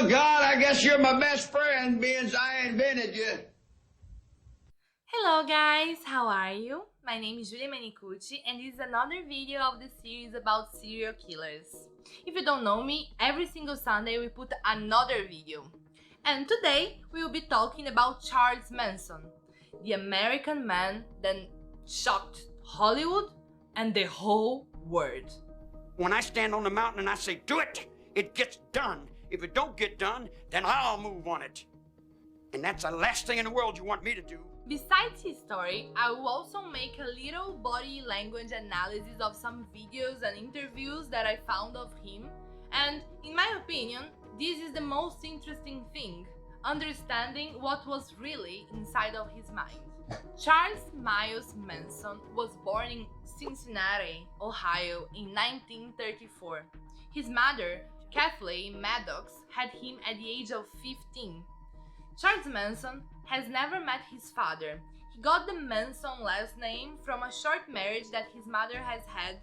Well, God, I guess you're my best friend, being I invented you. Hello guys, how are you? My name is Julia Manicucci and this is another video of the series about serial killers. If you don't know me, every single Sunday we put another video. And today we will be talking about Charles Manson, the American man that shocked Hollywood and the whole world. When I stand on the mountain and I say, do it, it gets done. If it don't get done, then I'll move on it. And that's the last thing in the world you want me to do. Besides his story, I will also make a little body language analysis of some videos and interviews that I found of him, and in my opinion, this is the most interesting thing, understanding what was really inside of his mind. Charles Miles Manson was born in Cincinnati, Ohio in 1934. His mother, Kathleen Maddox, had him at the age of 15. Charles Manson has never met his father. He got the Manson last name from a short marriage that his mother has had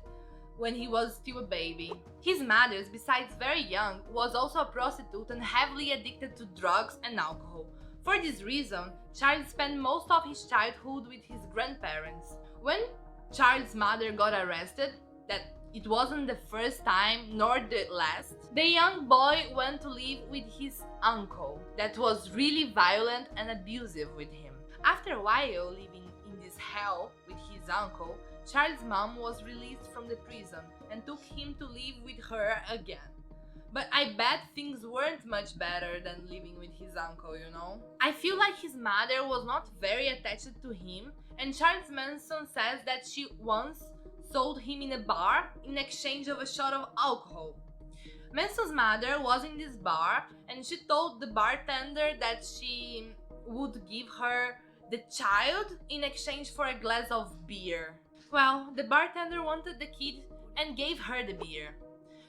when he was still a baby. His mother, besides very young, was also a prostitute and heavily addicted to drugs and alcohol. For this reason, Charles spent most of his childhood with his grandparents. When Charles' mother got arrested, that it wasn't the first time nor the last, the young boy went to live with his uncle that was really violent and abusive with him. After a while living in this hell with his uncle, Charles' mom was released from the prison and took him to live with her again. But I bet things weren't much better than living with his uncle, you know? I feel like his mother was not very attached to him, and Charles Manson says that she once sold him in a bar in exchange of a shot of alcohol. Manson's mother was in this bar and she told the bartender that she would give her the child in exchange for a glass of beer. Well, the bartender wanted the kid and gave her the beer.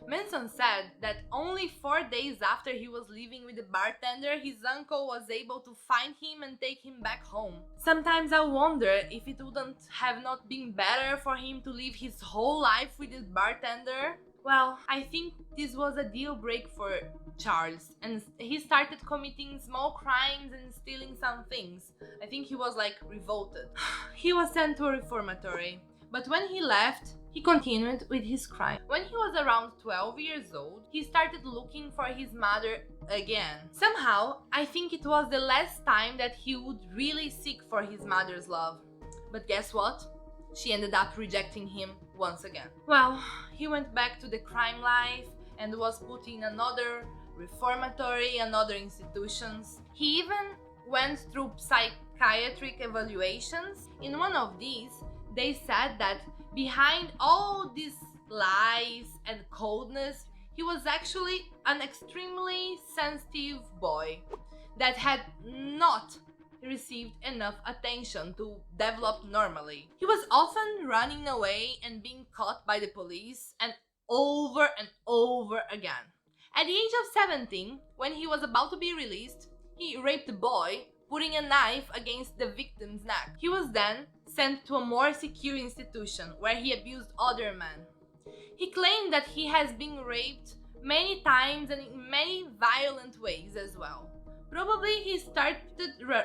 Manson said that only 4 days after he was living with the bartender, his uncle was able to find him and take him back home. Sometimes I wonder if it wouldn't have not been better for him to live his whole life with this bartender. Well, I think this was a deal break for Charles, and he started committing small crimes and stealing some things. I think he was like revolted. He was sent to a reformatory, but when he left, he continued with his crime. When he was around 12 years old, he started looking for his mother again. Somehow, I think it was the last time that he would really seek for his mother's love. But guess what? She ended up rejecting him once again. Well, he went back to the crime life and was put in another reformatory and other institutions. He even went through psychiatric evaluations. In one of these, they said that behind all these lies and coldness, he was actually an extremely sensitive boy that had not received enough attention to develop normally. He was often running away and being caught by the police and over again. At the age of 17, when he was about to be released, he raped a boy, putting a knife against the victim's neck. He was then sent to a more secure institution where he abused other men. He claimed that he has been raped many times and in many violent ways as well. Probably he started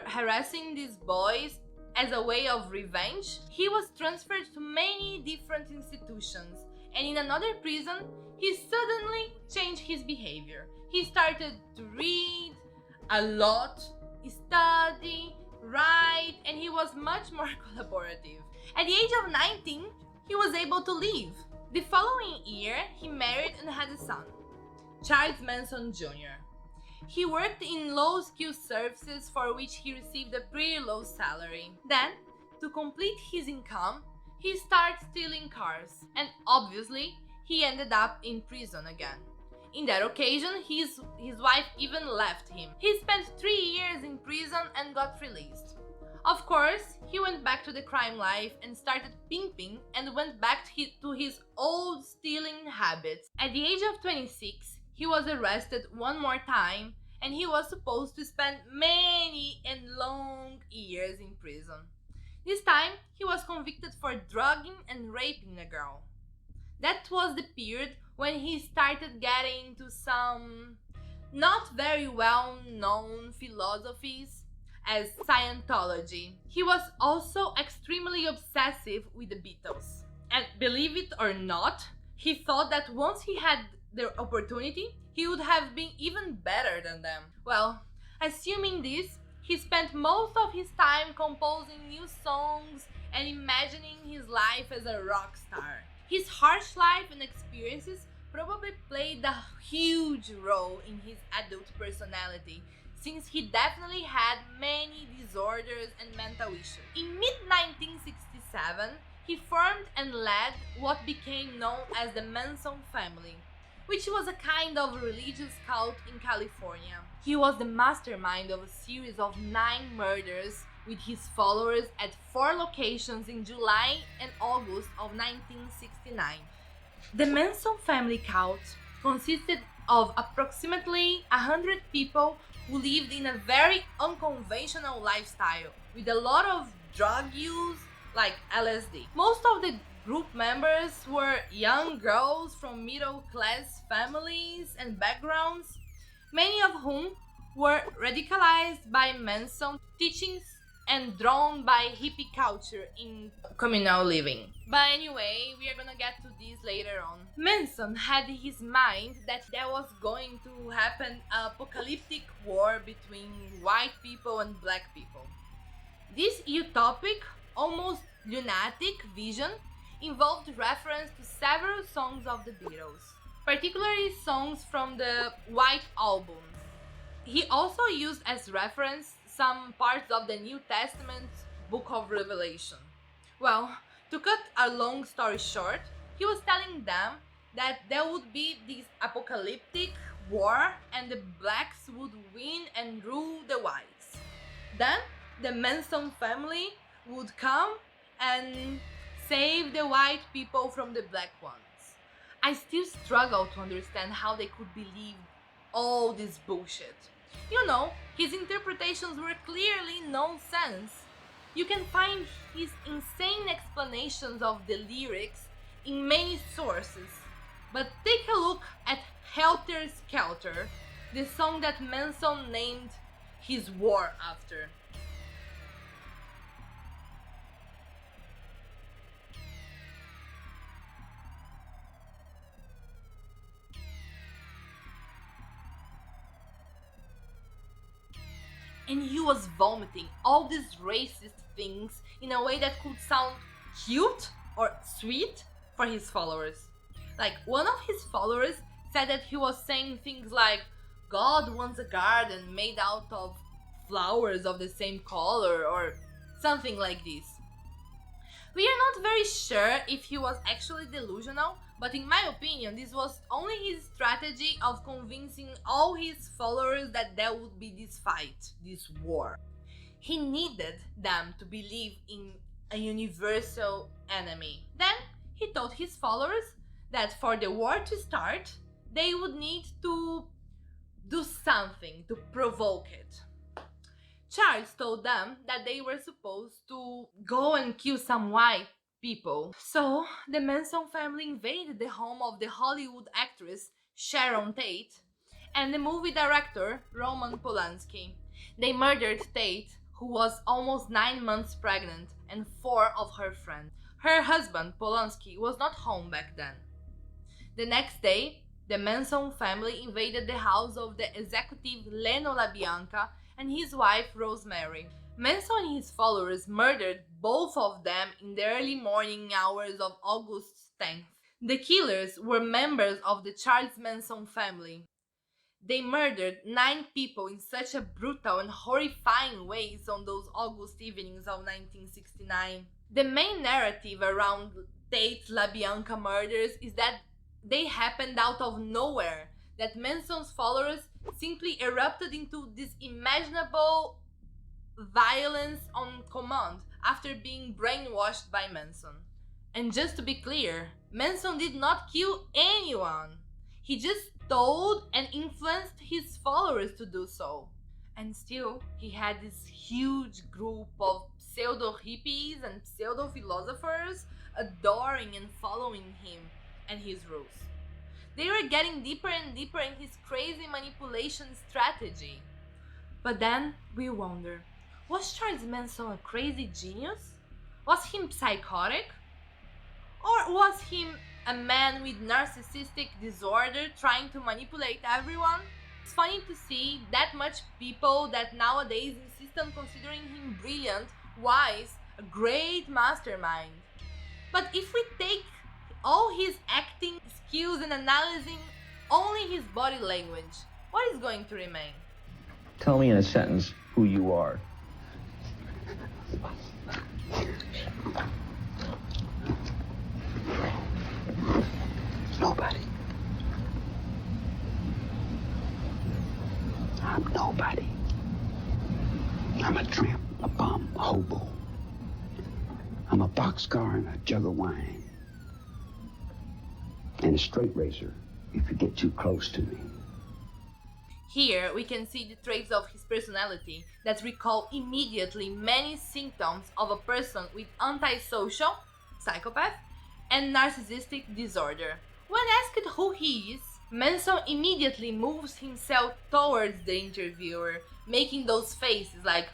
harassing these boys as a way of revenge. He was transferred to many different institutions, and in another prison, he suddenly changed his behavior. He started to read a lot, study, write, and he was much more collaborative. At the age of 19, he was able to leave. The following year, he married and had a son, Charles Manson Jr. He worked in low-skill services for which he received a pretty low salary. Then, to complete his income, he started stealing cars, and obviously, he ended up in prison again. In that occasion, his wife even left him. He spent 3 years in prison and got released. Of course, he went back to the crime life and started pimping and went back to his old stealing habits. At the age of 26, he was arrested one more time and he was supposed to spend many and long years in prison. This time, he was convicted for drugging and raping a girl. That was the period when he started getting into some not very well known philosophies as Scientology. He was also extremely obsessive with the Beatles. And believe it or not, he thought that once he had the opportunity, he would have been even better than them. Well, assuming this, he spent most of his time composing new songs and imagining his life as a rock star. His harsh life and experiences probably played a huge role in his adult personality, since he definitely had many disorders and mental issues. In mid-1967, he formed and led what became known as the Manson Family, which was a kind of religious cult in California. He was the mastermind of a series of 9 murders with his followers at 4 locations in July and August of 1969. The Manson family cult consisted of approximately 100 people who lived in a very unconventional lifestyle with a lot of drug use like LSD. Most of the group members were young girls from middle-class families and backgrounds, many of whom were radicalized by Manson teachings and drawn by hippie culture in communal living. But anyway, we are gonna get to this later on. Manson had in his mind that there was going to happen an apocalyptic war between white people and black people. This utopic, almost lunatic vision involved reference to several songs of the Beatles, particularly songs from the White Album. He also used as reference some parts of the New Testament book of Revelation. Well, to cut a long story short, he was telling them that there would be this apocalyptic war and the blacks would win and rule the whites. Then the Manson family would come and save the white people from the black ones. I still struggle to understand how they could believe all this bullshit. You know, his interpretations were clearly nonsense. You can find his insane explanations of the lyrics in many sources. But take a look at Helter Skelter, the song that Manson named his war after. And he was vomiting all these racist things in a way that could sound cute or sweet for his followers. Like, one of his followers said that he was saying things like, God wants a garden made out of flowers of the same color, or something like this. We are not very sure if he was actually delusional, but in my opinion, this was only his strategy of convincing all his followers that there would be this fight, this war. He needed them to believe in a universal enemy. Then he told his followers that for the war to start, they would need to do something to provoke it. Charles told them that they were supposed to go and kill some white people. So the Manson family invaded the home of the Hollywood actress Sharon Tate and the movie director Roman Polanski. They murdered Tate, who was almost 9 months pregnant, and 4 of her friends. Her husband, Polanski, was not home back then. The next day, the Manson family invaded the house of the executive Leno LaBianca and his wife Rosemary. Manson and his followers murdered both of them in the early morning hours of August 10th. The killers were members of the Charles Manson family. They murdered 9 people in such a brutal and horrifying ways on those August evenings of 1969. The main narrative around Tate's LaBianca murders is that they happened out of nowhere, that Manson's followers simply erupted into this imaginable violence on command after being brainwashed by Manson. And just to be clear, Manson did not kill anyone. He just told and influenced his followers to do so. And still, he had this huge group of pseudo-hippies and pseudo-philosophers adoring and following him and his rules. They were getting deeper and deeper in his crazy manipulation strategy. But then we wonder, was Charles Manson a crazy genius? Was he psychotic? Or was he a man with narcissistic disorder trying to manipulate everyone? It's funny to see that much people that nowadays insist on considering him brilliant, wise, a great mastermind. But if we take all his acting skills and analyzing only his body language, what is going to remain? Tell me in a sentence who you are. Nobody. I'm nobody. I'm a tramp, a bum, a hobo. I'm a boxcar and a jug of wine. And a straight razor if you get too close to me. Here we can see the traits of his personality that recall immediately many symptoms of a person with antisocial, psychopath, and narcissistic disorder. When asked who he is, Manson immediately moves himself towards the interviewer, making those faces like,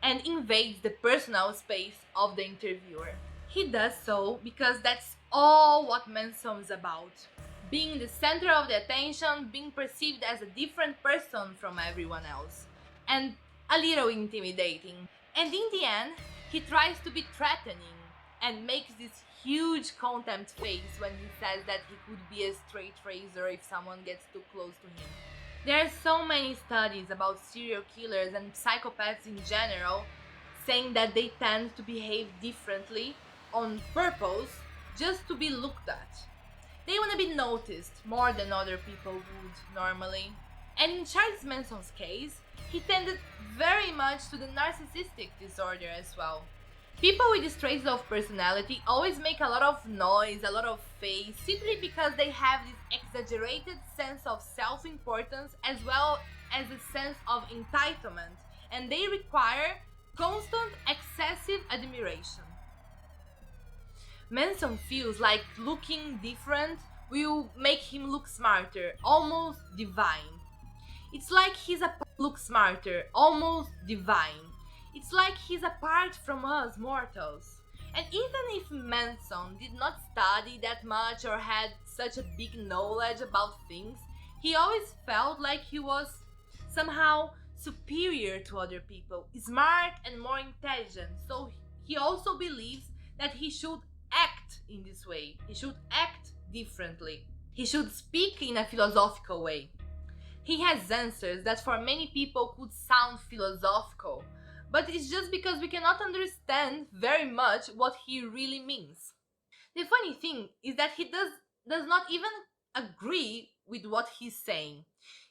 and invades the personal space of the interviewer. He does so because that's all what Manson is about. Being the center of the attention, being perceived as a different person from everyone else, and a little intimidating. And in the end, he tries to be threatening and makes this huge contempt face when he says that he could be a straight razor if someone gets too close to him. There are so many studies about serial killers and psychopaths in general saying that they tend to behave differently on purpose just to be looked at. They want to be noticed more than other people would normally. And in Charles Manson's case, he tended very much to the narcissistic disorder as well. People with these traits of personality always make a lot of noise, a lot of face, simply because they have this exaggerated sense of self-importance as well as a sense of entitlement, and they require constant, excessive admiration. Manson feels like looking different will make him look smarter, almost divine. It's like he's look smarter, almost divine. It's like he's apart from us mortals. And even if Manson did not study that much or had such a big knowledge about things, he always felt like he was somehow superior to other people, smart and more intelligent. So he also believes that he should act in this way. He should act differently. He should speak in a philosophical way. He has answers that for many people could sound philosophical, but it's just because we cannot understand very much what he really means. The funny thing is that he does not even agree with what he's saying.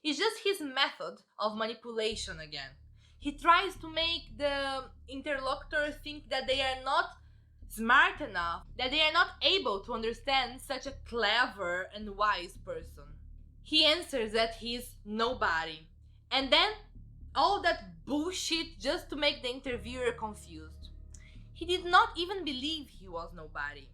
It's just his method of manipulation again. He tries to make the interlocutor think that they are not smart enough, that they are not able to understand such a clever and wise person. He answers that he's nobody, and then all that bullshit just to make the interviewer confused. He did not even believe he was nobody.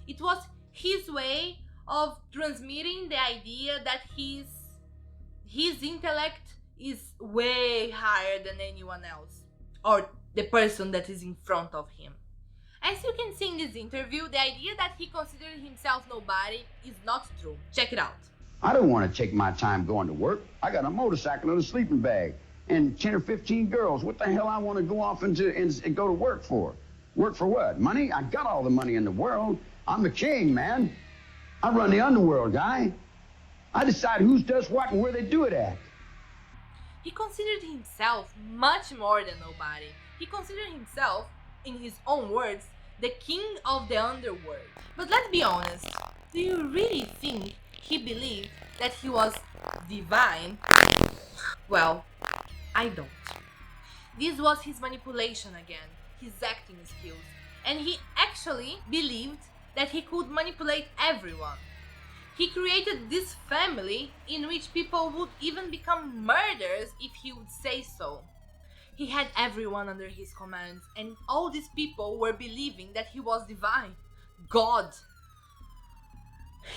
It was his way of transmitting the idea that his intellect is way higher than anyone else, or the person that is in front of him. As you can see in this interview, the idea that he considered himself nobody is not true. Check it out. I don't want to take my time going to work. I got a motorcycle and a sleeping bag and 10 or 15 girls. What the hell I want to go off and go to work for? Work for what? Money? I got all the money in the world. I'm the king, man. I run the underworld, guy. I decide who does what and where they do it at. He considered himself much more than nobody. He considered himself, in his own words, the king of the underworld. But let's be honest, do you really think he believed that he was divine? Well, I don't. This was his manipulation again, his acting skills, and he actually believed that he could manipulate everyone. He created this family in which people would even become murderers if he would say so. He had everyone under his commands, and all these people were believing that he was divine, God.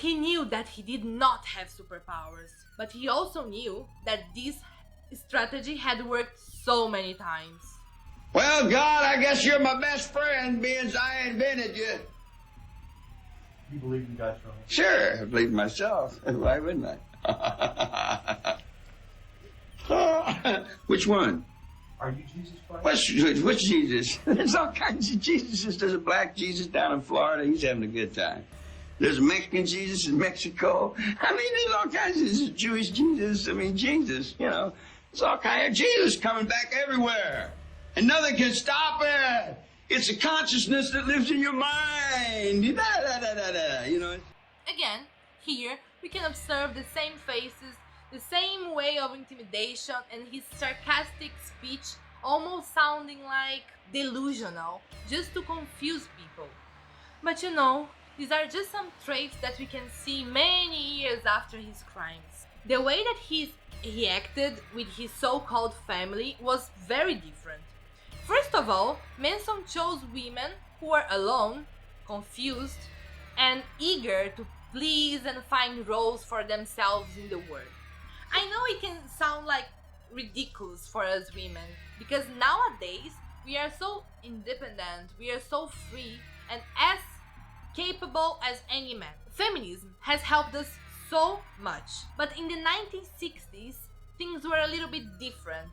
He knew that he did not have superpowers, but he also knew that this strategy had worked so many times. Well, God, I guess you're my best friend, being I invented you. You believe in God, Charles? Sure, I believe in myself. Why wouldn't I? Which one? Are you Jesus Christ? Which Jesus? There's all kinds of Jesuses. There's a black Jesus down in Florida. He's having a good time. There's a Mexican Jesus in Mexico. I mean, there's all kinds of there's a Jewish Jesus. I mean, Jesus, you know. There's all kinds of Jesus coming back everywhere. And nothing can stop it. It's a consciousness that lives in your mind. You know. Again, here we can observe the same faces, the same way of intimidation, and his sarcastic speech almost sounding like delusional, just to confuse people. But you know, these are just some traits that we can see many years after his crimes. The way that he acted with his so-called family was very different. First of all, Manson chose women who were alone, confused, and eager to please and find roles for themselves in the world. I know it can sound like ridiculous for us women, because nowadays we are so independent, we are so free and as capable as any man. Feminism has helped us so much, but in the 1960s things were a little bit different.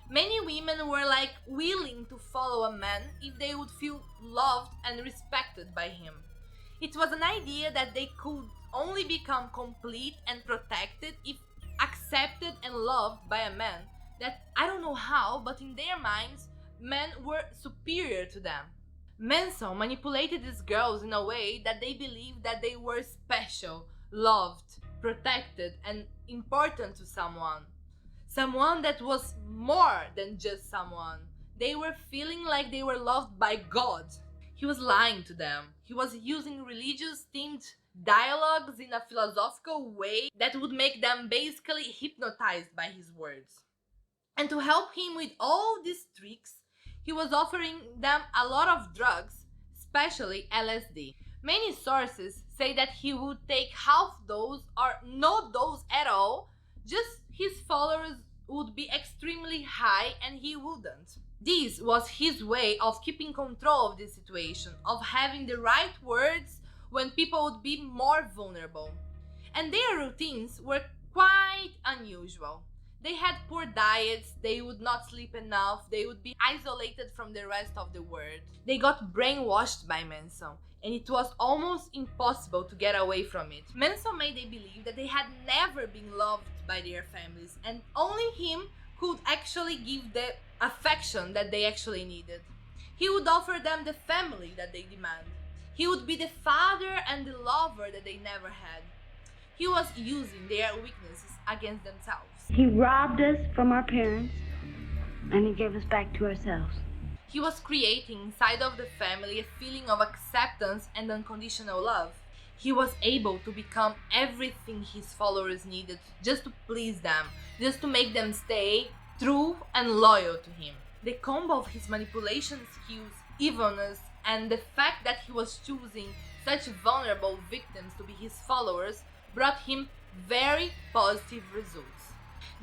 Many women were like willing to follow a man if they would feel loved and respected by him. It was an idea that they could only become complete and protected if accepted and loved by a man that, I don't know how, but in their minds, men were superior to them. Manson manipulated these girls in a way that they believed that they were special, loved, protected, and important to someone. Someone that was more than just someone. They were feeling like they were loved by God. He was lying to them. He was using religious-themed dialogues in a philosophical way that would make them basically hypnotized by his words. And to help him with all these tricks, he was offering them a lot of drugs, especially LSD. Many sources say that he would take half dose or no dose at all, just his followers would be extremely high and he wouldn't. This was his way of keeping control of the situation, of having the right words when people would be more vulnerable. And their routines were quite unusual. They had poor diets, they would not sleep enough, they would be isolated from the rest of the world. They got brainwashed by Manson, and it was almost impossible to get away from it. Manson made them believe that they had never been loved by their families, and only him could actually give the affection that they actually needed. He would offer them the family that they demand. He would be the father and the lover that they never had. He was using their weaknesses against themselves. He robbed us from our parents, and he gave us back to ourselves. He was creating inside of the family a feeling of acceptance and unconditional love. He was able to become everything his followers needed just to please them, just to make them stay true and loyal to him. The combo of his manipulation skills, evilness, and the fact that he was choosing such vulnerable victims to be his followers brought him very positive results.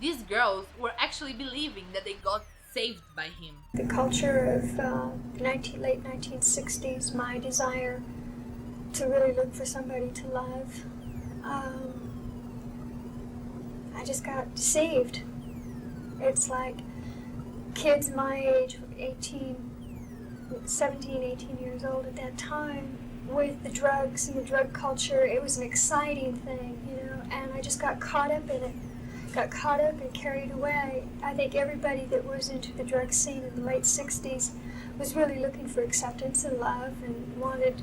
These girls were actually believing that they got saved by him. The culture of late 1960s, my desire to really look for somebody to love, I just got deceived. It's like kids my age, 17, 18 years old at that time, with the drugs and the drug culture, it was an exciting thing, you know, and I just got caught up in it. Got caught up and carried away. I think everybody that was into the drug scene in the late 60s was really looking for acceptance and love and wanted,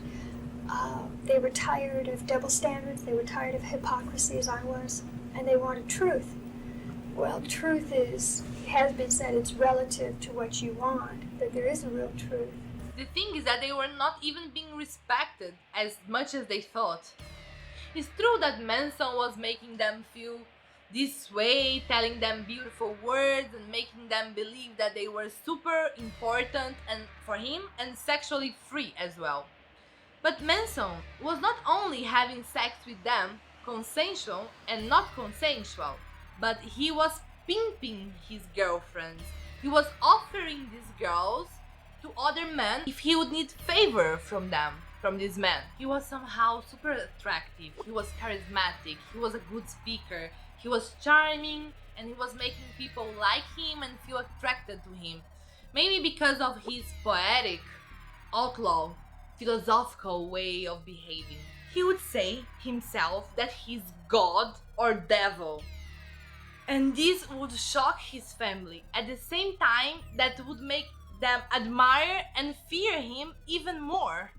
they were tired of double standards, they were tired of hypocrisy as I was, and they wanted truth. Well, truth has been said it's relative to what you want, but there is a real truth. The thing is that they were not even being respected as much as they thought. It's true that Manson was making them feel this way, telling them beautiful words and making them believe that they were super important and for him and sexually free as well. But Manson was not only having sex with them, consensual and not consensual, but he was pimping his girlfriends. He was offering these girls to other men if he would need favor from them, from these men. He was somehow super attractive, he was charismatic, he was a good speaker, he was charming, and he was making people like him and feel attracted to him. Maybe because of his poetic, outlaw, philosophical way of behaving. He would say himself that he's God or devil. And this would shock his family, at the same time that would make them admire and fear him even more.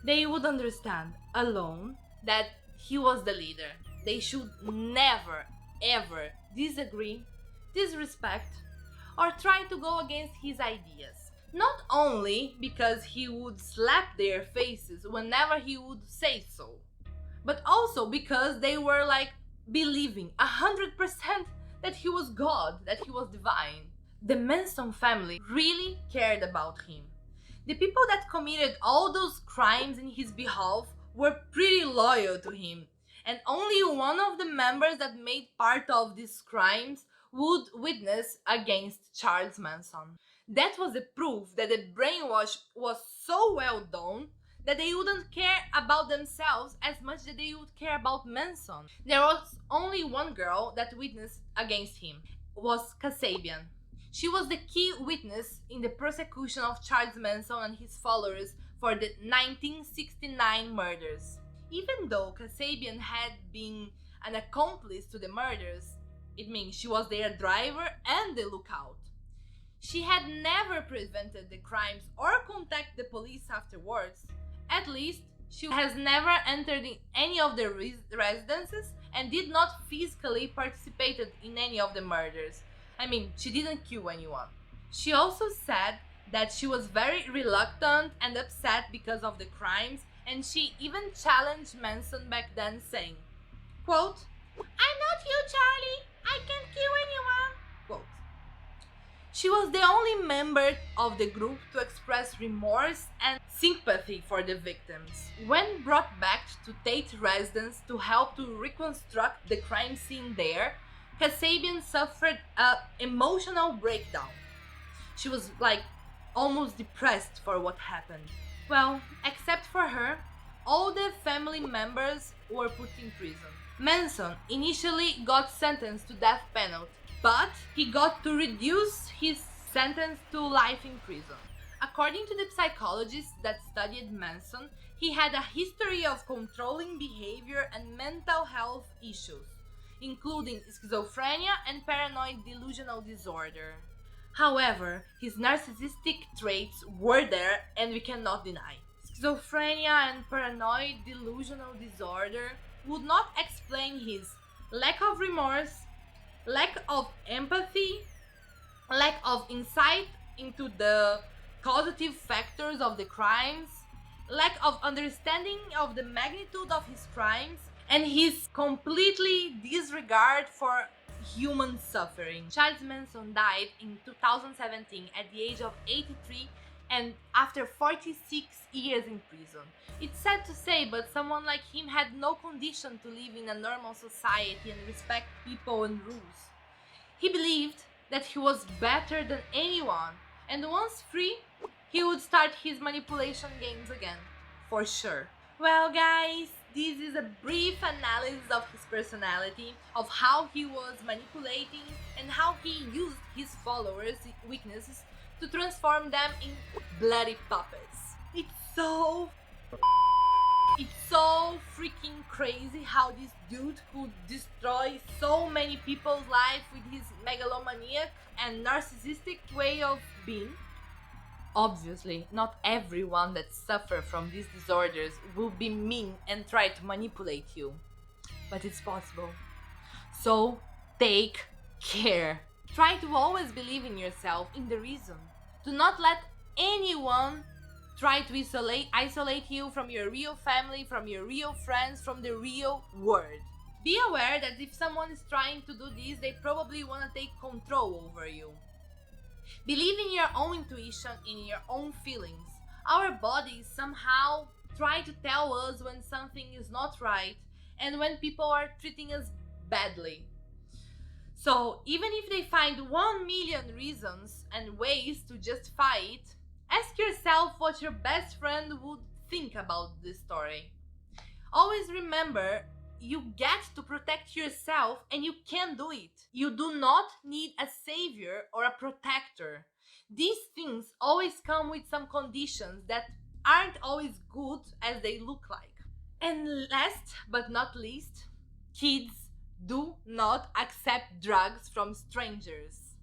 They would understand alone that he was the leader. They should never, ever disagree, disrespect, or try to go against his ideas. Not only because he would slap their faces whenever he would say so, but also because they were like believing 100% that he was God, that he was divine. The Manson family really cared about him. The people that committed all those crimes in his behalf were pretty loyal to him, and only one of the members that made part of these crimes would witness against Charles Manson. That was the proof that the brainwash was so well done that they wouldn't care about themselves as much as they would care about Manson. There was only one girl that witnessed against him, was Kasabian. She was the key witness in the prosecution of Charles Manson and his followers for the 1969 murders. Even though Kasabian had been an accomplice to the murders, it means she was their driver and the lookout. She had never prevented the crimes or contacted the police afterwards. At least, she has never entered in any of the residences and did not physically participated in any of the murders. I mean, she didn't kill anyone. She also said that she was very reluctant and upset because of the crimes, and she even challenged Manson back then, saying, quote, "I'm not you, Charlie. I can't kill anyone." Quote. She was the only member of the group to express remorse and sympathy for the victims. When brought back to Tate residence to help to reconstruct the crime scene there, Kasabian suffered an emotional breakdown. She was like almost depressed for what happened. Well, except for her, all the family members were put in prison. Manson initially got sentenced to death penalty, but he got to reduce his sentence to life in prison. According to the psychologists that studied Manson, he had a history of controlling behavior and mental health issues, including schizophrenia and paranoid delusional disorder. However, his narcissistic traits were there and we cannot deny. Schizophrenia and paranoid delusional disorder would not explain his lack of remorse, lack of empathy, lack of insight into the causative factors of the crimes, lack of understanding of the magnitude of his crimes, and his completely disregard for human suffering. Charles Manson died in 2017 at the age of 83 and after 46 years in prison. It's sad to say, but someone like him had no condition to live in a normal society and respect people and rules. He believed that he was better than anyone, and once free, he would start his manipulation games again, for sure. Well guys, this is a brief analysis of his personality, of how he was manipulating and how he used his followers' weaknesses to transform them in bloody puppets. It's so freaking crazy how this dude could destroy so many people's lives with his megalomaniac and narcissistic way of being. Obviously, not everyone that suffers from these disorders will be mean and try to manipulate you, but it's possible. So, take care. Try to always believe in yourself, in the reason. Do not let anyone try to isolate you from your real family, from your real friends, from the real world. Be aware that if someone is trying to do this, they probably want to take control over you. Believe in your own intuition, in your own feelings. Our bodies somehow try to tell us when something is not right and when people are treating us badly. So even if they find 1 million reasons and ways to justify it, ask yourself what your best friend would think about this story. Always remember, you get to protect yourself and you can do it. You do not need a savior or a protector. These things always come with some conditions that aren't always good as they look like. And last but not least, kids do not accept drugs from strangers.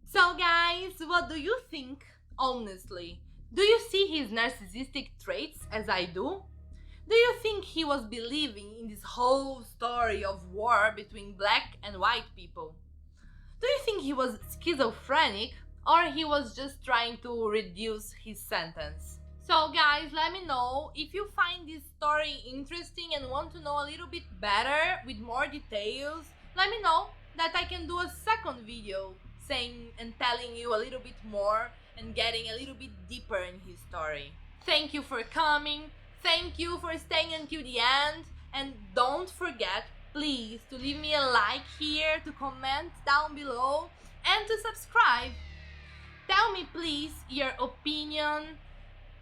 So guys, what do you think, honestly? Do you see his narcissistic traits as I do? Do you think he was believing in this whole story of war between black and white people? Do you think he was schizophrenic or he was just trying to reduce his sentence? So guys, let me know if you find this story interesting and want to know a little bit better with more details. Let me know that I can do a second video saying and telling you a little bit more and getting a little bit deeper in his story. Thank you for coming. Thank you for staying until the end, and don't forget, please, to leave me a like here, to comment down below, and to subscribe. Tell me please your opinion,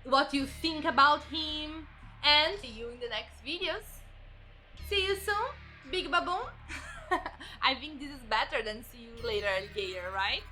what you think about him, and see you in the next videos. See you soon, big baboon. I think this is better than see you later, alligator, right?